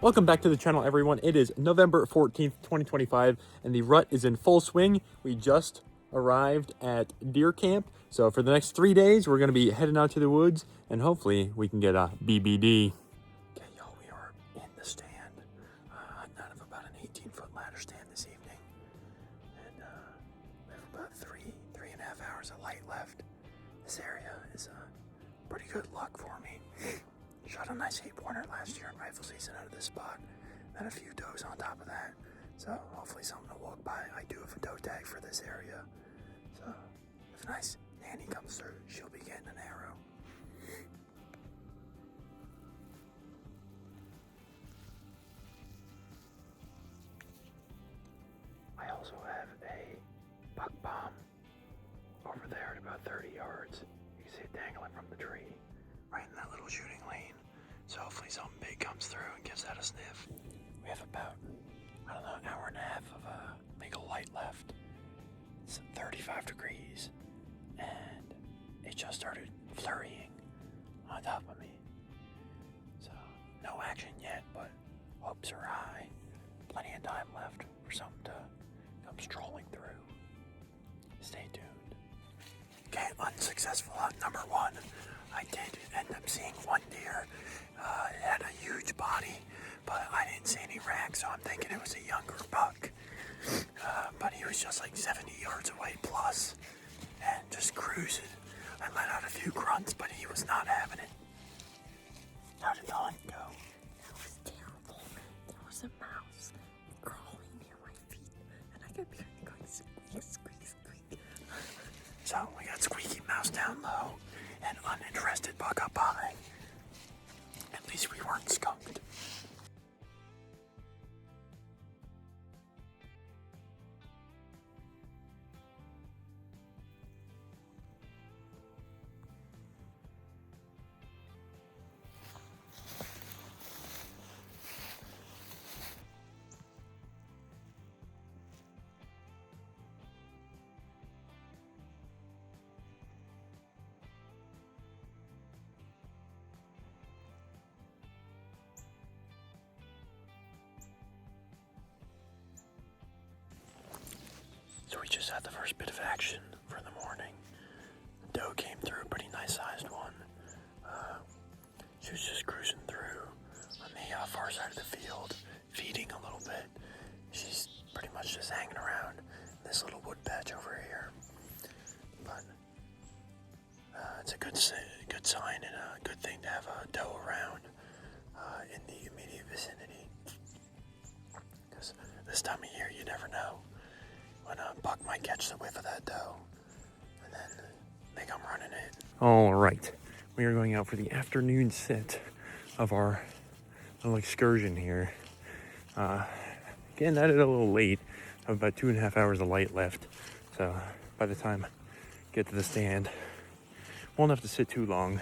Welcome back to the channel, everyone. It is November 14th, 2025, and the rut is in full swing. We just arrived at deer camp. So for the next 3 days, we're going to be heading out to the woods, and hopefully we can get a BBD. Okay, y'all, we are in the stand. Out of about an 18-foot ladder stand this evening. And we have about three and a half hours of light left. This area is pretty good luck for me. Shot a nice 8-pointer last year in rifle season out of this spot. Had a few does on top of that. So hopefully something to walk by. I do have a doe tag for this area. So if a nice nanny comes through, she'll be getting an arrow. I also have a buck bomb over there at about 30 yards. You can see it dangling from the tree, right in that little shooting lane. So hopefully something big comes through and gives that a sniff. We have about, I don't know, an hour and a half of legal light left. It's 35 degrees, and it just started flurrying on top of me. So no action yet, but hopes are high. Plenty of time left for something to come strolling through. Stay tuned. Okay, unsuccessful hunt number one. I did end up seeing one deer. It had a huge body, but I didn't see any racks, so I'm thinking it was a younger buck. But he was just like 70 yards away plus, and just cruising. I let out a few grunts, but he was not having it. How did the hunt go? That was terrible. There was a mouse crawling near my feet, and I kept hearing it going squeak, squeak, squeak. So we got squeaky mouse down low and uninterested buck up high. At least we weren't skunked. So we just had the first bit of action for the morning. The doe came through, a pretty nice sized one. She was just cruising through on the far side of the field, feeding a little bit. She's pretty much just hanging around this little wood patch over here. But it's a good sign and a good thing to have a doe around in the immediate vicinity. Because this time of year, you never know when a buck might catch the whiff of that doe, and then they come running in. All right, we are going out for the afternoon sit of our little excursion here. Getting at it a little late. I have about 2.5 hours of light left, so by the time I get to the stand, won't have to sit too long,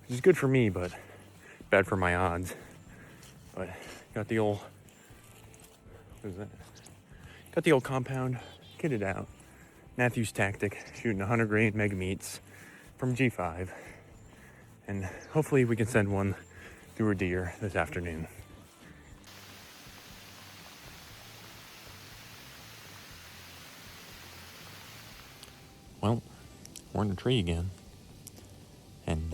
which is good for me, but bad for my odds. But got the old, what is that? Got the old compound kitted out. Matthew's tactic, shooting 100 grain mega meats from G5. And hopefully we can send one through a deer this afternoon. Well, we're in the tree again. And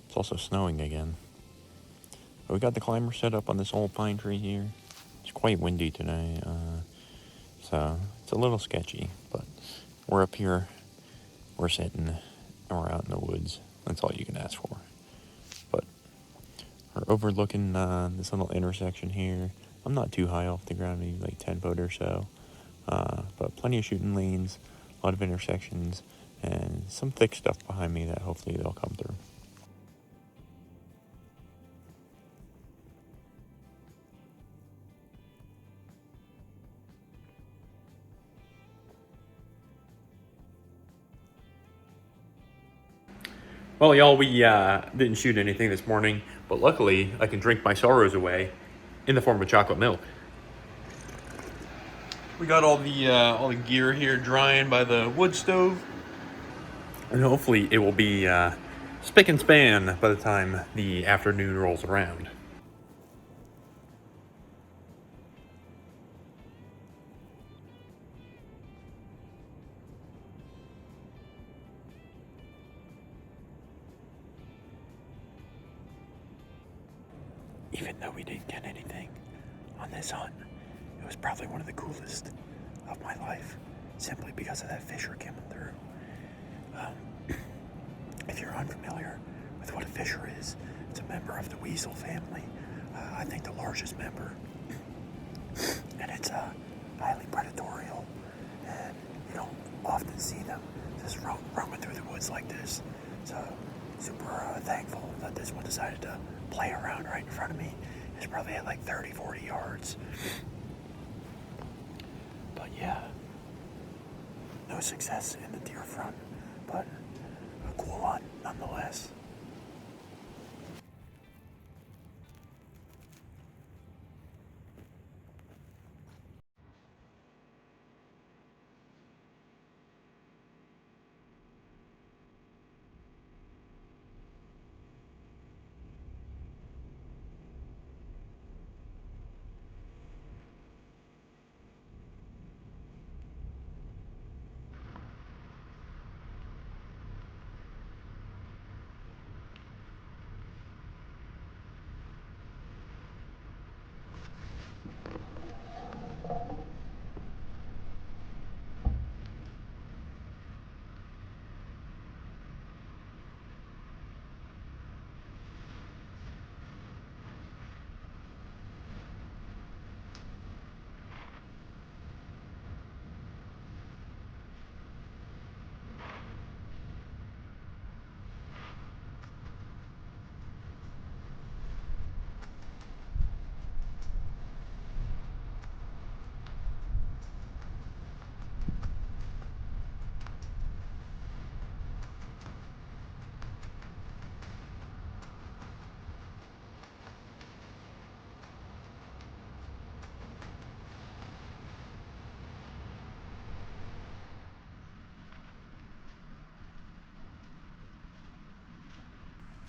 it's also snowing again. But we got the climber set up on this old pine tree here. It's quite windy today, so it's a little sketchy, but we're up here, we're sitting, and we're out in the woods. That's all you can ask for. But we're overlooking this little intersection here. I'm not too high off the ground, maybe like 10 foot or so, but plenty of shooting lanes, a lot of intersections, and some thick stuff behind me that hopefully they'll come through. Well, y'all, we didn't shoot anything this morning, but luckily I can drink my sorrows away in the form of chocolate milk. We got all the gear here drying by the wood stove, and hopefully it will be spick and span by the time the afternoon rolls around. even though we didn't get anything on this hunt, it was probably one of the coolest of my life, simply because of that fisher coming through. If you're unfamiliar with what a fisher is, it's a member of the weasel family. I think the largest member. And it's highly predatory, and you don't often see them just roaming through the woods like this. So super thankful that this one decided to play around right in front of me. It's probably at like 30, 40 yards. But yeah, no success in the deer front, but a cool hunt nonetheless.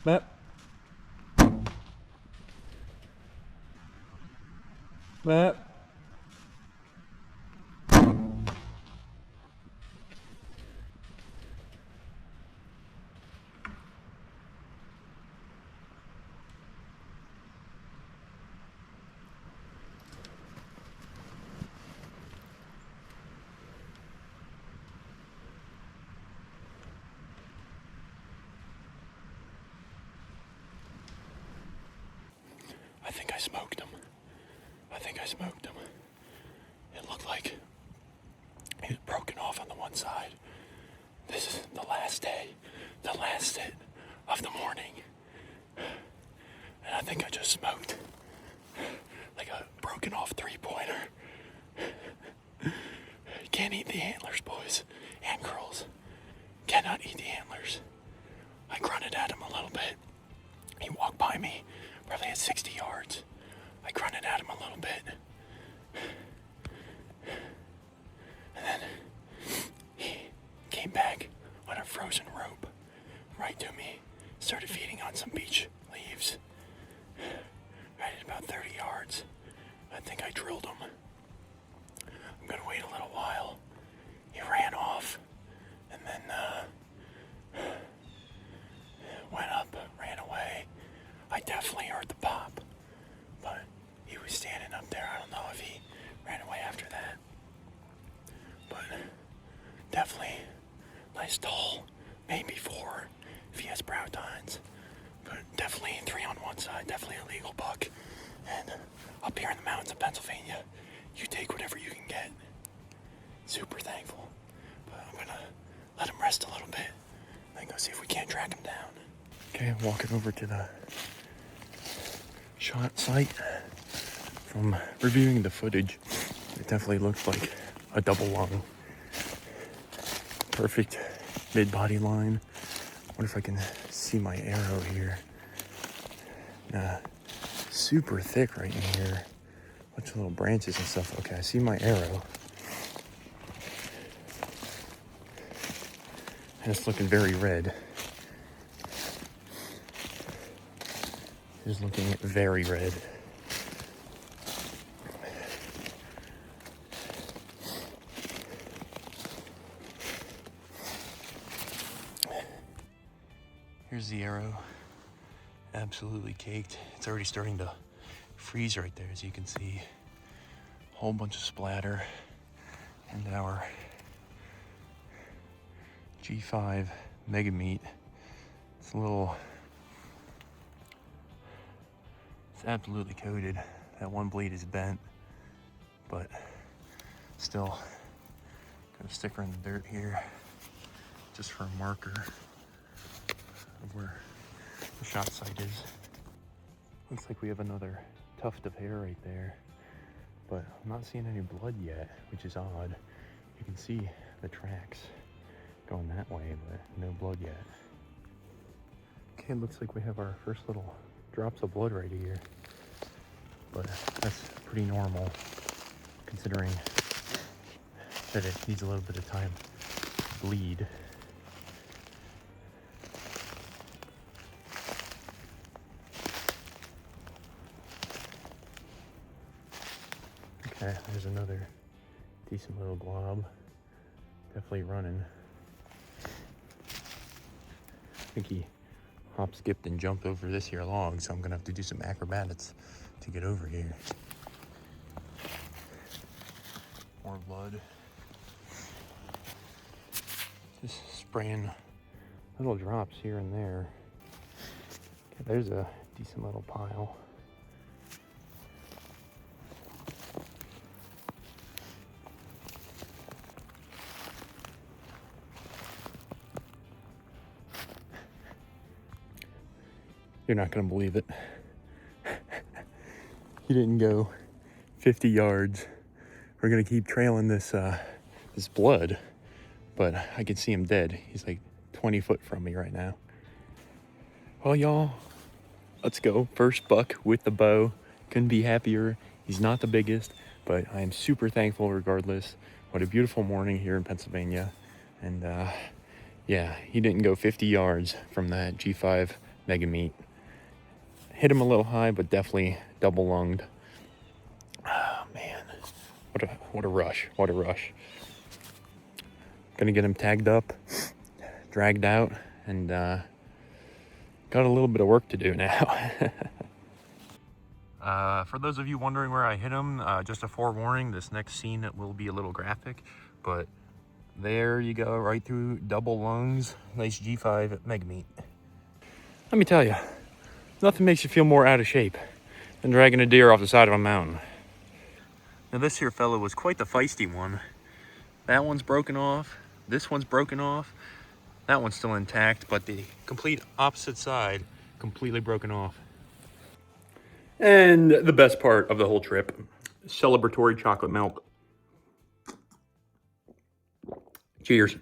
Map. Map. I think I smoked him. It looked like he was broken off on the one side. This is the last day, the last sit of the morning. And I think I just smoked like a broken off 3-pointer. Can't eat the antlers, boys and girls. Cannot eat the antlers. I grunted at him a little bit. He walked by me, probably at 60 yards. I grunted at him a little bit. And then he came back on a frozen rope right to me. Started feeding on some beach leaves. Right at about 30 yards. I think I drilled him. I'm gonna wait a little while. He ran off. And then went up, ran away. I definitely heard the pop, but he was standing up there. I don't know if he ran away after that, but definitely nice tall, maybe 4 if he has brow tines, but definitely 3 on one side, definitely a legal buck. And up here in the mountains of Pennsylvania, you take whatever you can get. Super thankful, but I'm gonna let him rest a little bit, then go see if we can't track him down. Okay, I'm walking over to the shot site. From reviewing the footage, it definitely looked like a double lung. Perfect mid-body line. I wonder if I can see my arrow here. Super thick right in here. Bunch of little branches and stuff. Okay, I see my arrow. And it's looking very red. It's looking very red. Here's the arrow. Absolutely caked. It's already starting to trees right there, as you can see. A whole bunch of splatter. And our G5 Mega Meat. It's absolutely coated. That one blade is bent, but still got a sticker in the dirt here just for a marker of where the shot site is. Looks like we have another tuft of hair right there, but I'm not seeing any blood yet, which is odd. You can see the tracks going that way, but no blood yet. Okay, it looks like we have our first little drops of blood right here, but that's pretty normal considering that it needs a little bit of time to bleed. Okay, there's another decent little glob. Definitely running. I think he hop, skipped, and jumped over this here log, so I'm gonna have to do some acrobatics to get over here. More blood. Just spraying little drops here and there. Okay, there's a decent little pile. You're not gonna believe it. He didn't go 50 yards. We're gonna keep trailing this this blood, but I can see him dead. He's like 20 foot from me right now. Well, y'all, let's go. First buck with the bow. Couldn't be happier. He's not the biggest, but I am super thankful regardless. What a beautiful morning here in Pennsylvania. And yeah, he didn't go 50 yards from that G5 Mega Meat. Hit him a little high, but definitely double lunged. Oh man, what a rush, what a rush. Gonna get him tagged up, dragged out, and got a little bit of work to do now. For those of you wondering where I hit him, just a forewarning, this next scene will be a little graphic, but there you go, right through double lungs. Nice G5 Mega Meat. Let me tell you, nothing makes you feel more out of shape than dragging a deer off the side of a mountain. Now this here fellow was quite the feisty one. That one's broken off, this one's broken off, that one's still intact, but the complete opposite side completely broken off. And the best part of the whole trip, celebratory chocolate milk. Cheers.